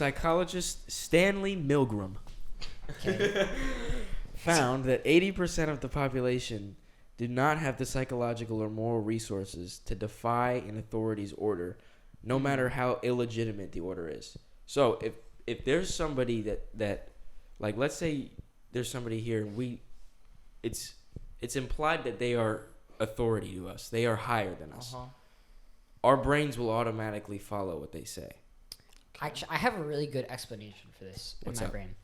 psychologist Stanley Milgram Okay. found that 80% of the population do not have the psychological or moral resources to defy an authority's order, no matter how illegitimate the order is. So if there's somebody that like, let's say there's somebody here and it's implied that they are authority to us. They are higher than us. Our brains will automatically follow what they say. Actually, I have a really good explanation for this What's in my up? brain.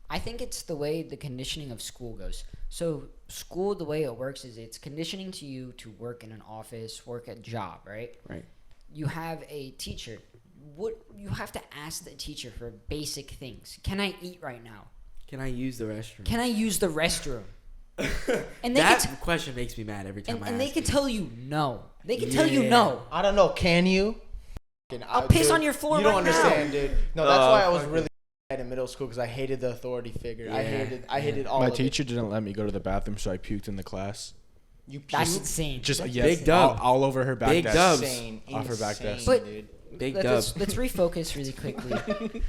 I think it's the way the conditioning of school goes. So school, the way it works is it's conditioning to you to work in an office, work a job, right? Right. You have a teacher. What you have to ask the teacher for basic things. Can I eat right now? Can I use the restroom? Can I use the restroom? And they that can question makes me mad every time I and ask they can it. tell you no. They can tell you Yeah. no. I don't know. Can you? I'll piss on your floor You don't right now. understand, dude. No, that's why I was fuck really mad in middle school because I hated the authority figure. Yeah. I hated all My of teacher didn't let me go to the bathroom, so I puked in the class. it. You That's puked? insane. Just Big dub. all over her back Big desk. dubs. Insane. Off her back Insane, desk. But- dude. Big let's dub. refocus really quickly.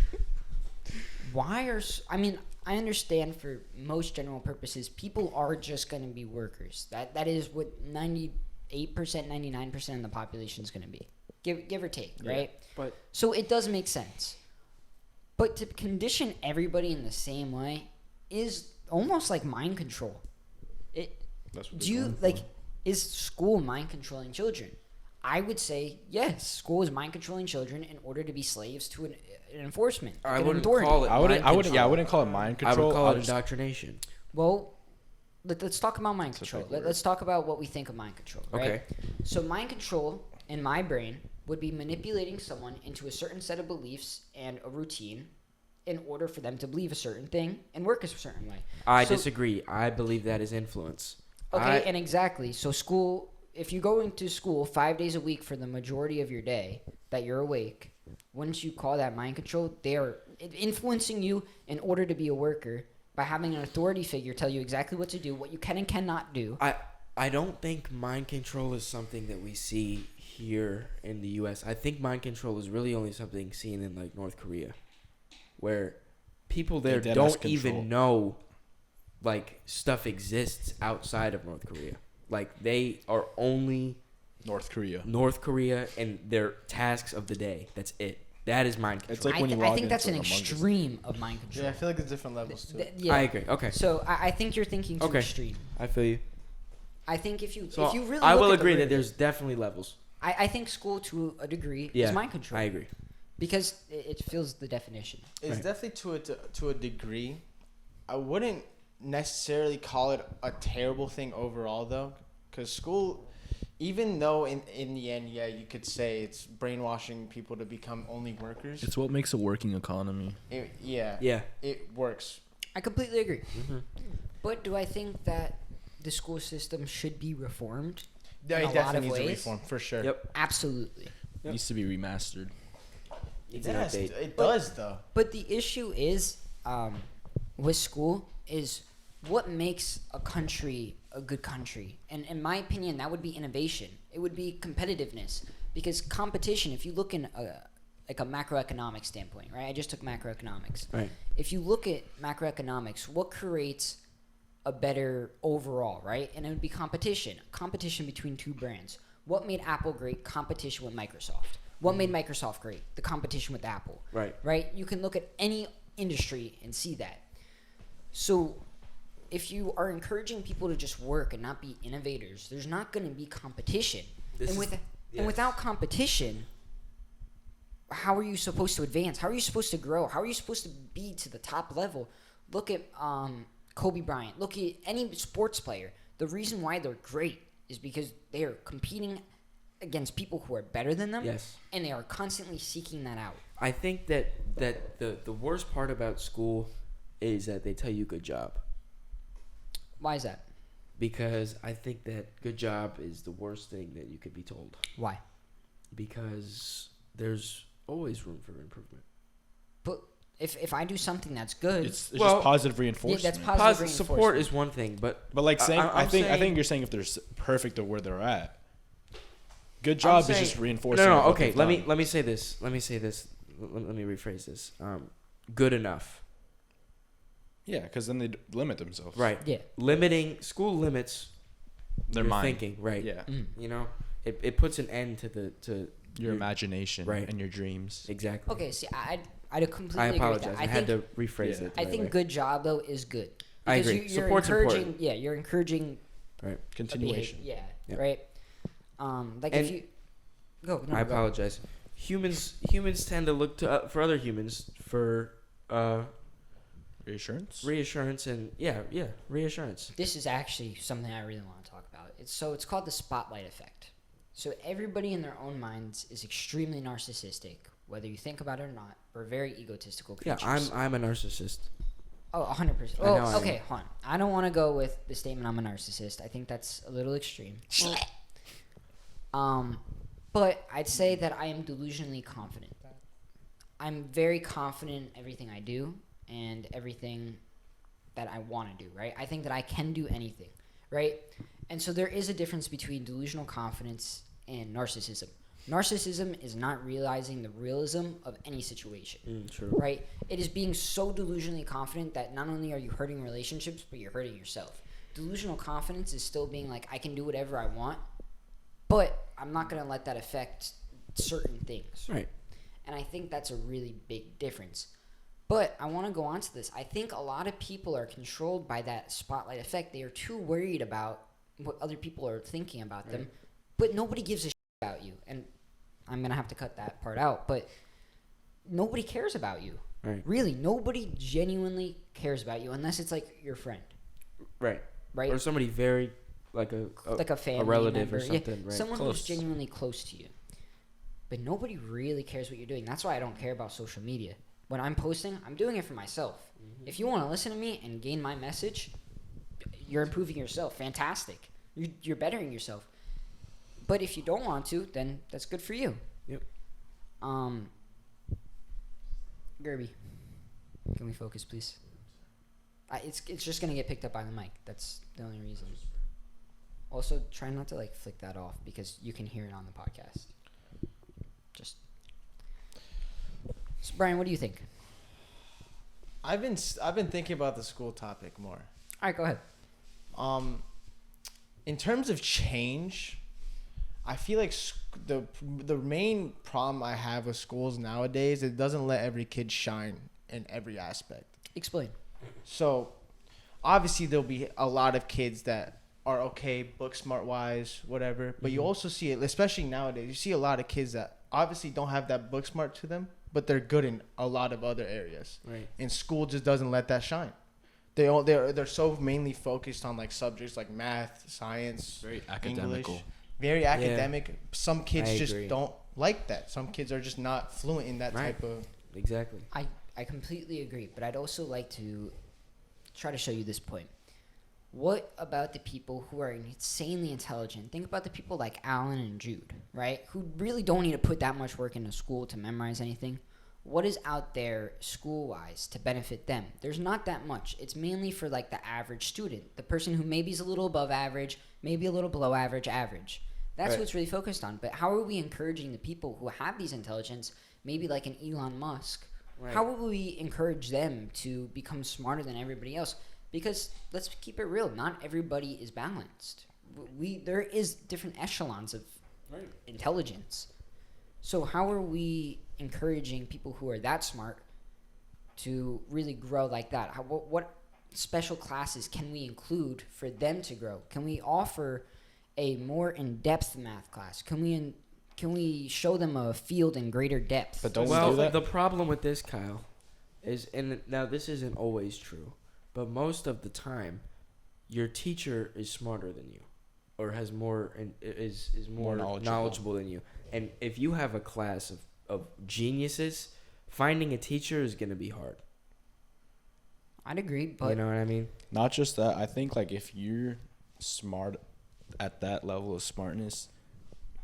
I mean, I understand for most general purposes, people are just going to be workers. That is what 98%, 99% of the population is going to be, give or take, right? But So it does make sense. But to condition everybody in the same way is almost like mind control. That's what Do they're you going for. like? Is school mind controlling children? I would say yes. School is mind controlling children in order to be slaves to an enforcement. I an wouldn't authority. call it. I wouldn't mind call it mind control. control. I would call I'll it just- indoctrination. Well, let's talk about mind That's a control. big word. Let's talk about what we think of mind control. Right? Okay. So mind control in my brain would be manipulating someone into a certain set of beliefs and a routine in order for them to believe a certain thing and work a certain way. I So- disagree. I believe that is influence. Okay, and exactly. So school, if you go into school 5 days a week for the majority of your day that you're awake, wouldn't you call that mind control? They are influencing you in order to be a worker by having an authority figure tell you exactly what to do, what you can and cannot do. I don't think mind control is something that we see here in the U.S. I think mind control is really only something seen in like North Korea, where people there They dead ass don't even control. know like stuff exists outside of North Korea. Like they are only North Korea. North Korea and their tasks of the day. That's it. That is mind control. It's like when you I log think that's an into Among Us. extreme of mind control. Yeah, I feel like there's different levels to it. Yeah. I agree. Okay, So I think you're thinking too Okay. extreme. I feel you. I think if you So really I look will at the agree that word- there's definitely levels. I think school to a degree Yeah, is mind control. I agree. Because it fills the definition. It's Right. definitely to a degree. I wouldn't necessarily call it a terrible thing overall, though, because school, even though in the end, yeah, you could say it's brainwashing people to become only workers. It's what makes a working economy. Yeah, Yeah. it works. I completely agree. Mm-hmm. But do I think that the school system should be reformed? Yeah, In it a lot definitely of needs a ways? reform for sure. Yep. Absolutely. Yep. Needs to be remastered. Needs an Yes, update. it does though. But the issue is, with school, is what makes a country a good country. And in my opinion, that would be innovation. It would be competitiveness. Because competition, if you look in like a macroeconomic standpoint, right? I just took macroeconomics. Right. If you look at macroeconomics, what creates a better overall, right? And it would be competition. Competition between two brands. What made Apple great? Competition with Microsoft. What made Microsoft great? The competition with Apple. Right. Right? You can look at any industry and see that. So if you are encouraging people to just work and not be innovators, there's not going to be competition. And without competition, how are you supposed to advance? How are you supposed to grow? How are you supposed to be to the top level? Look at Kobe Bryant. Look at any sports player. The reason why they're great is because they are competing against people who are better than them. Yes. And they are constantly seeking that out. I think that the worst part about school is that they tell you good job. Why is that? Because I think that good job is the worst thing that you could be told. Why? Because there's always room for improvement. But if I do something that's good, It's Well, just positive reinforcement. that's positive Positive reinforcement. support is one thing, but But like saying, I'm I think saying- you're saying if they're perfect at where they're at. Good job is just reinforcing. No, of what okay. they've Let done. me say this. Let me say this. let me rephrase this. Good enough. Yeah, because then they limit themselves. Right. Yeah. Limiting school limits Their your mind. thinking. Right. Yeah. Mm-hmm. You know, it puts an end to Your imagination Right. and your dreams. exactly. Okay, see, I'd completely I agree with apologize. that. I had to rephrase Yeah. it. the I right think way. good job though is good. I Because agree. You're Support's encouraging. important. Yeah, you're encouraging Right. a Continuation. behavior. Yeah, Yeah. right. Like And if you go. No, I go. apologize. Humans tend to look to for other humans for Reassurance. reassurance and reassurance. This is actually something I really want to talk about. It's called the spotlight effect. So everybody in their own minds is extremely narcissistic, whether you think about it or not. We're very egotistical Yeah, creatures. I'm a narcissist. Oh, 100%. I know I Oh, am. okay, hold on. I don't want to go with the statement I'm a narcissist. I think that's a little extreme. But I'd say that I am delusionally confident. I'm very confident in everything I do and everything that I want to do, right? I think that I can do anything, right? And so there is a difference between delusional confidence and narcissism. Narcissism is not realizing the realism of any situation. True. Right? It is being so delusionally confident that not only are you hurting relationships, but you're hurting yourself. Delusional confidence is still being like, I can do whatever I want, but I'm not going to let that affect certain things. Right. And I think that's a really big difference. But I want to go on to this. I think a lot of people are controlled by that spotlight effect. They are too worried about what other people are thinking about them, but nobody gives a shit about you. And I'm going to have to cut that part out, but nobody cares about you. Right. Really, nobody genuinely cares about you unless it's like your friend, Right. right? Or somebody very like a Like a family relative member. or something. Right. Someone Close. who's genuinely close to you. But nobody really cares what you're doing. That's why I don't care about social media. When I'm posting, I'm doing it for myself. Mm-hmm. If you want to listen to me and gain my message, you're improving yourself. Fantastic. You're bettering yourself. But if you don't want to, then that's good for you. Yep. Gerby, can we focus, please? It's just gonna get picked up by the mic. That's the only reason. Also, try not to like flick that off because you can hear it on the podcast. Just. So Brian, what do you think? I've been thinking about the school topic more. All right, go ahead. In terms of change, I feel like the main problem I have with schools nowadays, it doesn't let every kid shine in every aspect. Explain. So, obviously there'll be a lot of kids that are okay book smart wise, whatever. But you also see it, especially nowadays, you see a lot of kids that obviously don't have that book smart to them, but they're good in a lot of other areas. Right. And school just doesn't let that shine. They're so mainly focused on like subjects like math, science, Very academical. English, very academic. Some kids I just agree. don't like that. Some kids are just not fluent in that Right. type of. Exactly. I completely agree, but I'd also like to try to show you this point. What about the people who are insanely intelligent? Think about the people like Alan and Jude, right? Who really don't need to put that much work into school to memorize anything. What is out there school-wise to benefit them? There's not that much. It's mainly for like the average student, the person who maybe is a little above average, maybe a little below average, average. That's Right. what's really focused on. But how are we encouraging the people who have these intelligence, maybe like an Elon Musk? Right. How will we encourage them to become smarter than everybody else? Because let's keep it real, not everybody is balanced. There is different echelons of Right. intelligence. So how are we encouraging people who are that smart to really grow like that? What special classes can we include for them to grow? Can we offer a more in-depth math class? Can we show them a field in greater depth? But don't we Well, do that? the problem with this, Kyle, is, and now this isn't always true, but most of the time, your teacher is smarter than you, or has more and is more More knowledgeable. knowledgeable than you. And if you have a class of geniuses, finding a teacher is gonna be hard. I'd agree, but You know what I mean? Not just that. I think like if you're smart at that level of smartness,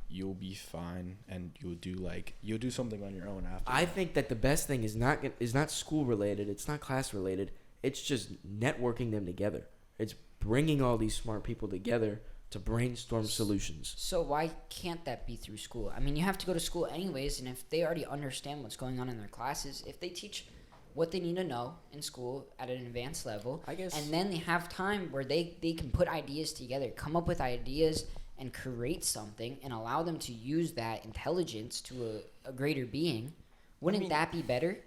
you'll be fine, and you'll do something on your own after. I think that the best thing is not school related. It's not class related. It's just networking them together. It's bringing all these smart people together to brainstorm solutions. So why can't that be through school? I mean, you have to go to school anyways, and if they already understand what's going on in their classes, if they teach what they need to know in school at an advanced level, I guess. and then they have time where they can put ideas together, come up with ideas, and create something, and allow them to use that intelligence to a greater being, wouldn't that be better?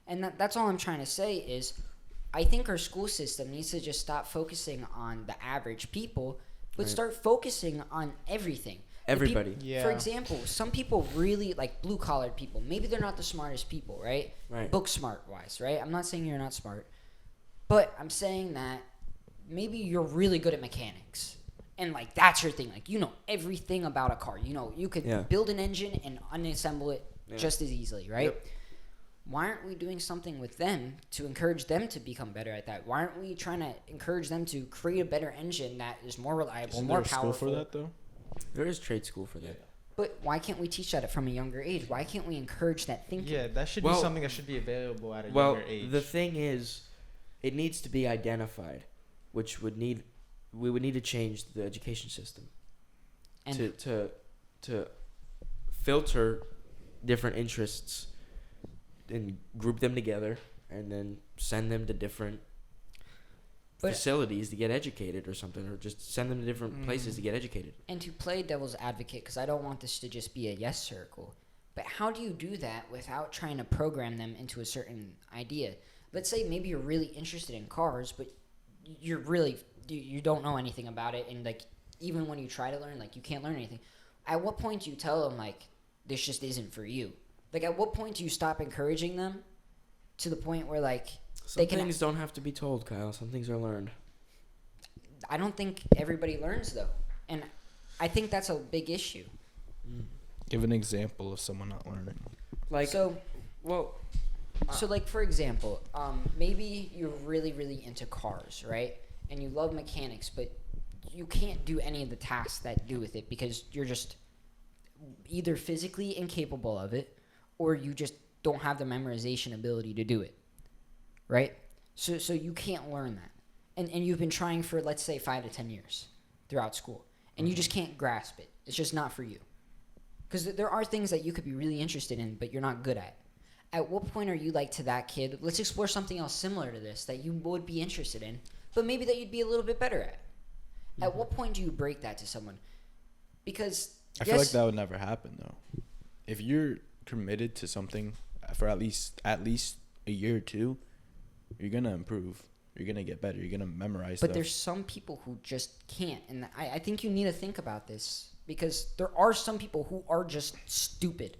And that's all I'm trying to say is, I think our school system needs to just stop focusing on the average people, but start focusing on everything. Everybody. Yeah. For example, some people really, like blue-collar people, maybe they're not the smartest people, right? Right. Book smart-wise, right? I'm not saying you're not smart, but I'm saying that maybe you're really good at mechanics. And, like, that's your thing. Like, you know everything about a car. You know, you could build an engine and unassemble it just as easily, right? Yep. Why aren't we doing something with them to encourage them to become better at that? Why aren't we trying to encourage them to create a better engine that is more reliable, Isn't more there a school powerful? for that though? There is trade school for that. But why can't we teach that from a younger age? Why can't we encourage that thinking? Yeah, that should be something that should be available at a younger age. The thing is, it needs to be identified, which we would need to change the education system And to filter different interests and group them together and then send them to different facilities to get educated or something, or just send them to different places to get educated. And to play devil's advocate, because I don't want this to just be a yes circle, but how do you do that without trying to program them into a certain idea? Let's say maybe you're really interested in cars, but you don't know anything about it, and like even when you try to learn, like you can't learn anything. At what point do you tell them like this just isn't for you? Like at what point do you stop encouraging them to the point where like Some things don't have to be told, Kyle. Some things are learned. I don't think everybody learns though, and I think that's a big issue. Give an example of someone not learning. Like So like for example, maybe you're really, really into cars, right? And you love mechanics, but you can't do any of the tasks that do with it because you're just either physically incapable of it, or you just don't have the memorization ability to do it, right? So you can't learn that, and you've been trying for, let's say, 5 to 10 years throughout school, and you just can't grasp it. It's just not for you, because there are things that you could be really interested in, but you're not good at. At what point are you like to that kid, let's explore something else similar to this that you would be interested in, but maybe that you'd be a little bit better at? At what point do you break that to someone? Because I feel like that would never happen though. If you're committed to something for at least a year or two, you're gonna improve. You're gonna get better. You're gonna memorize But stuff. there's some people who just can't, and I think you need to think about this, because there are some people who are just stupid.